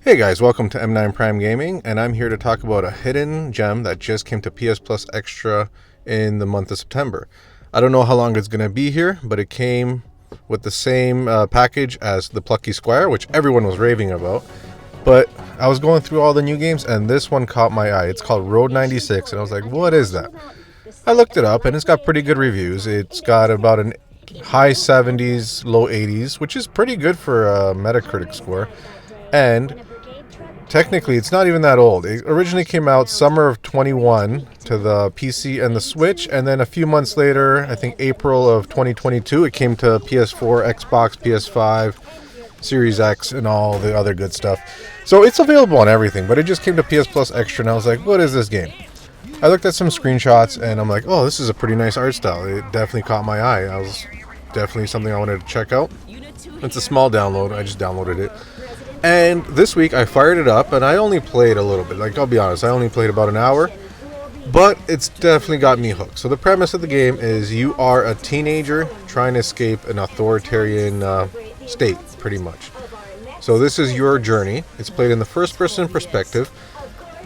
Hey guys, welcome to M9 Prime Gaming, and I'm here to talk about a hidden gem that just came to PS Plus Extra in the month of September. I don't know how long it's going to be here, but it came with the same package as the Plucky Squire, which everyone was raving about. But I was going through all the new games, and this one caught my eye. It's called Road 96, and I was like, what is that? I looked it up, and it's got pretty good reviews. It's got about an high 70s, low 80s, which is pretty good for a Metacritic score. And technically, it's not even that old. It originally came out summer of 21 to the PC and the Switch, and then a few months later, I think April of 2022, it came to PS4, Xbox, PS5, Series X, and all the other good stuff. So it's available on everything, but it just came to PS Plus Extra, and I was like, what is this game? I looked at some screenshots, and I'm like, oh, this is a pretty nice art style. It definitely caught my eye. I was definitely something I wanted to check out. It's a small download. I just downloaded it. And this week I fired it up, and I only played a little bit. Like, I'll be honest, I only played about an hour, but it's definitely got me hooked. So the premise of the game is you are a teenager trying to escape an authoritarian state, pretty much. So this is your journey. It's played in the first-person perspective.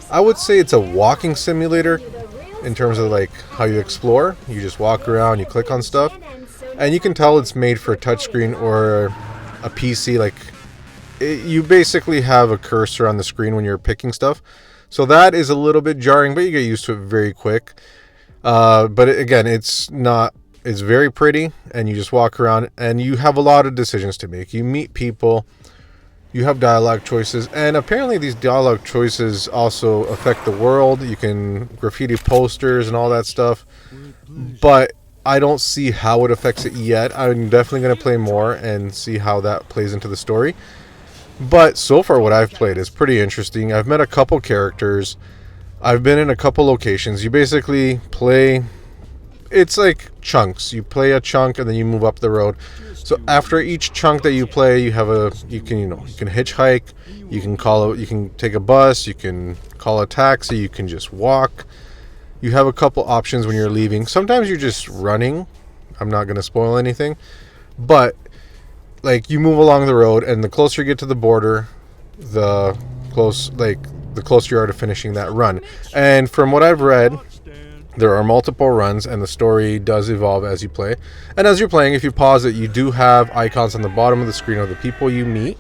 I would say it's a walking simulator in terms of like how you explore. You just walk around, you click on stuff, and you can tell it's made for a touchscreen or a PC. Like, you basically have a cursor on the screen when you're picking stuff. So that is a little bit jarring, but you get used to it very quick. But again, it's very pretty, and you just walk around, and you have a lot of decisions to make. You meet people, you have dialogue choices, and apparently these dialogue choices also affect the world. You can graffiti posters and all that stuff, but I don't see how it affects it yet. I'm definitely going to play more and see how that plays into the story. But so far what I've played is pretty interesting. I've met a couple characters. I've been in a couple locations. You basically play, it's like chunks. You play a chunk and then you move up the road. So after each chunk that you play, you can hitchhike, you can take a bus, you can call a taxi, you can just walk. You have a couple options when you're leaving. Sometimes you're just running. I'm not going to spoil anything, but like, you move along the road, and the closer you get to the border, the closer you are to finishing that run. And from what I've read, there are multiple runs, and the story does evolve as you play. And as you're playing, if you pause it, you do have icons on the bottom of the screen of the people you meet,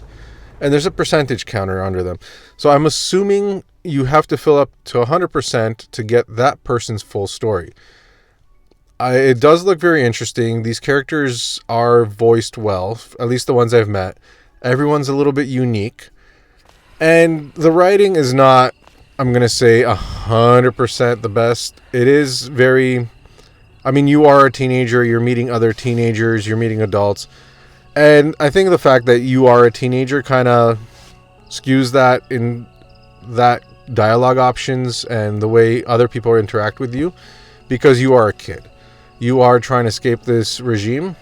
and there's a percentage counter under them. So I'm assuming you have to fill up to 100% to get that person's full story. It does look very interesting. These characters are voiced well, at least the ones I've met. Everyone's a little bit unique. And the writing is not, I'm going to say, 100% the best. It is very, you are a teenager, you're meeting other teenagers, you're meeting adults. And I think the fact that you are a teenager kind of skews that in that dialogue options and the way other people interact with you, because you are a kid. You are trying to escape this regime,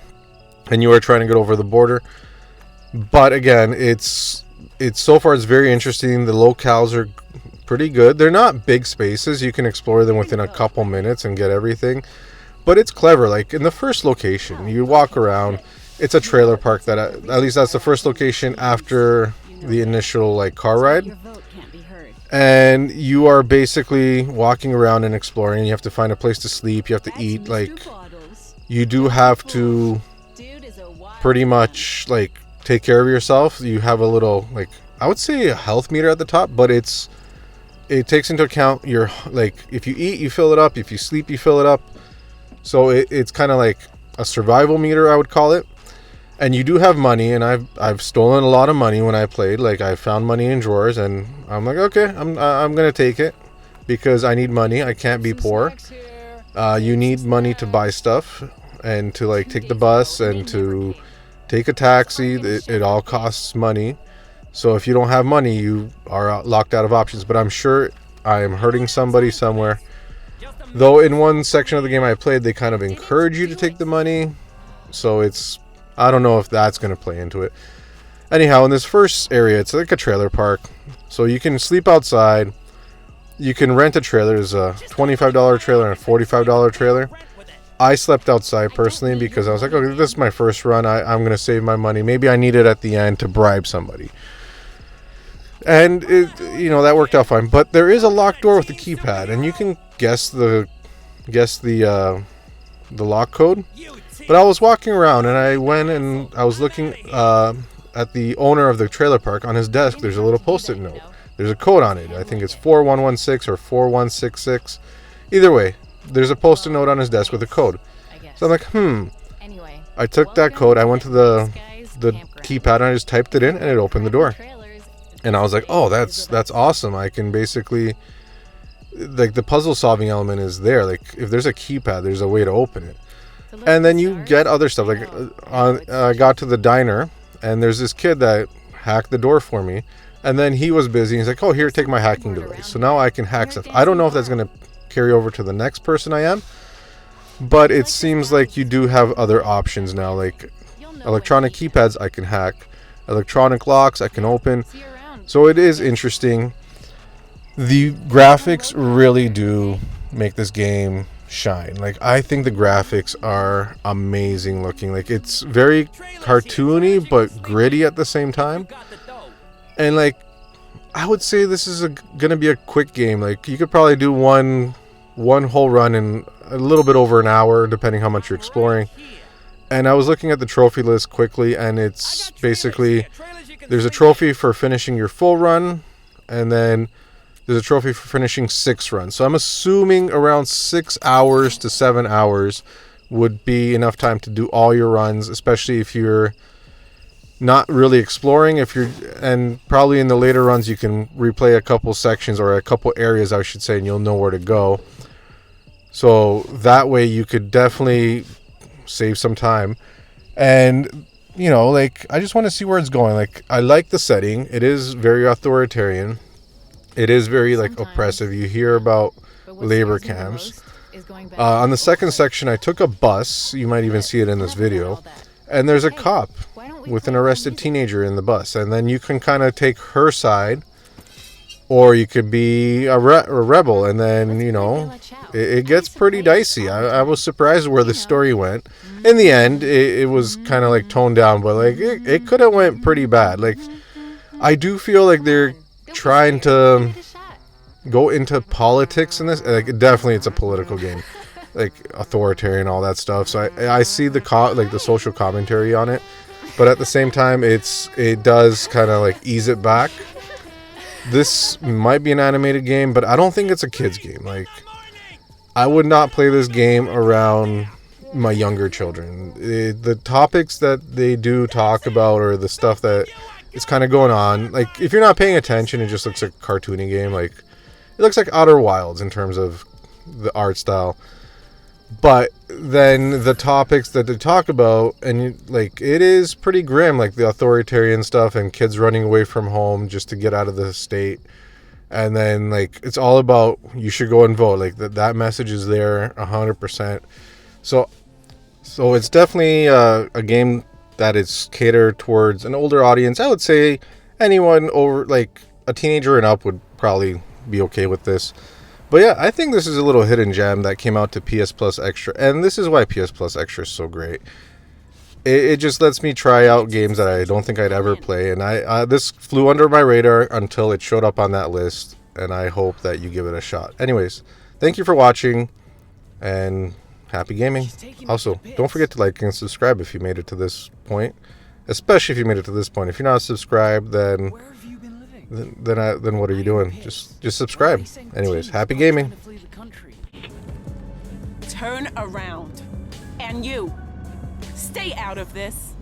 and you are trying to get over the border. But again, it's so far it's very interesting. The locales are pretty good. They're not big spaces. You can explore them within a couple minutes and get everything. But it's clever. Like, in the first location, you walk around. It's a trailer park that, at least that's the first location after the initial car ride. And you are basically walking around and exploring. You have to find a place to sleep. You have to eat. You do have to pretty much take care of yourself. You have a little I would say a health meter at the top, but it takes into account your if you eat, you fill it up. If you sleep, you fill it up. So it's kind of like a survival meter, I would call it. And you do have money, and I've stolen a lot of money when I played. I found money in drawers, and I'm like, okay, I'm gonna take it because I need money. I can't be poor. You need money to buy stuff and to take the bus and to take a taxi. It all costs money. So if you don't have money, you are locked out of options. But I'm sure I am hurting somebody somewhere. Though in one section of the game I played, they kind of encourage you to take the money. So I don't know if that's going to play into it. Anyhow, in this first area, it's like a trailer park. So you can sleep outside. You can rent a trailer. There's a $25 trailer and a $45 trailer. I slept outside personally because I was like, okay, this is my first run. I'm going to save my money. Maybe I need it at the end to bribe somebody. And that worked out fine. But there is a locked door with the keypad, and you can guess the lock code. But I was walking around, and I went and I was looking at the owner of the trailer park. On his desk, there's a little post-it note. There's a code on it. I think it's 4116 or 4166. Either way, there's a post-it note on his desk with a code. So I'm like, I took that code. I went to the keypad and I just typed it in, and it opened the door. And I was like, oh, that's awesome. I can basically, like, the puzzle solving element is there. Like, if there's a keypad, there's a way to open it. And then you get other stuff. Like, I got to the diner, and there's this kid that hacked the door for me. And then he was busy. He's like, oh, here, take my hacking device. So now I can hack stuff. I don't know if that's going to carry over to the next person I am. But it seems like you do have other options now. Like, electronic keypads I can hack. Electronic locks I can open. So it is interesting. The graphics really do make this game shine. Like, I think the graphics are amazing looking. Like, it's very cartoony but gritty at the same time. And, like, I would say this is gonna be a quick game. Like, you could probably do one whole run in a little bit over an hour, depending how much you're exploring. And I was looking at the trophy list quickly, and it's basically, there's a trophy for finishing your full run, and then there's a trophy for finishing 6 runs. So I'm assuming around 6 hours to 7 hours would be enough time to do all your runs, especially if you're not really exploring. And probably in the later runs you can replay a couple sections, or a couple areas I should say, and you'll know where to go. So that way you could definitely save some time. And like, I just want to see where it's going. Like, I like the setting. It is very authoritarian. It is very, like, oppressive. You hear about labor camps. On the second section, I took a bus. You might even see it in this video. And there's a cop with an arrested teenager in the bus. And then you can kind of take her side, or you could be a rebel. And then, it gets pretty dicey. I was surprised where the story went. In the end, it was kind of, like, toned down, but, like, it could have went pretty bad. Like, I do feel like they're trying to go into politics in this. Like, definitely it's a political game, like authoritarian, all that stuff. So I see the social commentary on it, but at the same time, it does kind of, like, ease it back. This might be an animated game, but I don't think it's a kid's game. Like, I would not play this game around my younger children. The topics that they do talk about, or the stuff that is kind of going on, like, if you're not paying attention, it just looks like a cartoony game. Like, it looks like Outer Wilds in terms of the art style. But then the topics that they talk about, and like, it is pretty grim, like the authoritarian stuff and kids running away from home just to get out of the state. And then, like, it's all about, you should go and vote. Like, that message is there 100%. So it's definitely a game that is catered towards an older audience. I would say anyone over, like, a teenager and up would probably be okay with this. But yeah, I think this is a little hidden gem that came out to ps+extra, and this is why ps+extra is so great. It just lets me try out games that I don't think I'd ever play, and this flew under my radar until it showed up on that list, and I hope that you give it a shot. Anyways, thank you for watching, and happy gaming. Also, don't forget to like and subscribe if you made it to this point, especially if you made it to this point. If you're not subscribed, then what are you doing? Just subscribe. Anyways, happy gaming. Turn around. And you, stay out of this.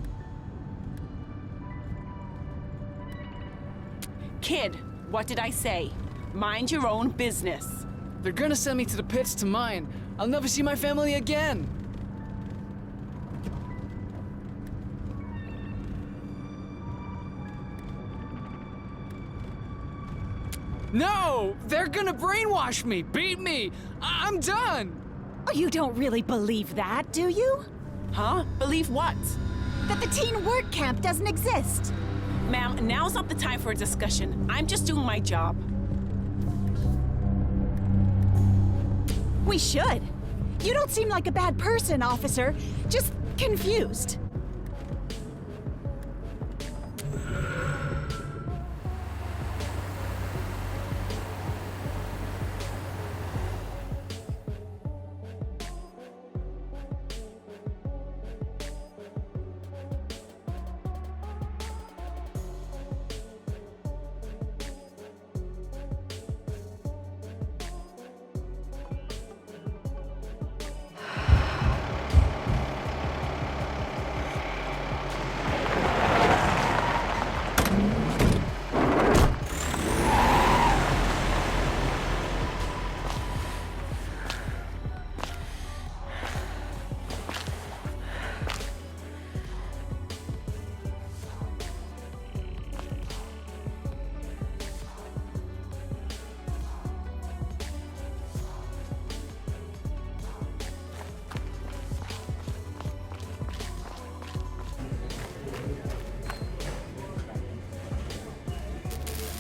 Kid, what did I say? Mind your own business. They're gonna send me to the pits to mine. I'll never see my family again. No! They're gonna brainwash me, beat me! I'm done! Oh, you don't really believe that, do you? Huh? Believe what? That the teen work camp doesn't exist. Ma'am, now's not the time for a discussion. I'm just doing my job. We should. You don't seem like a bad person, officer. Just confused.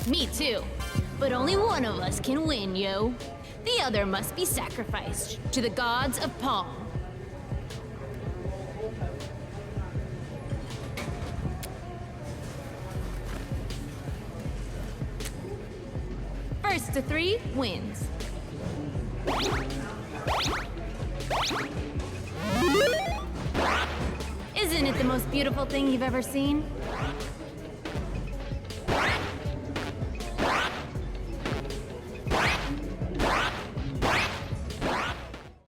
Me too. But only one of us can win, yo. The other must be sacrificed to the gods of Palm. First to 3 wins. Isn't it the most beautiful thing you've ever seen?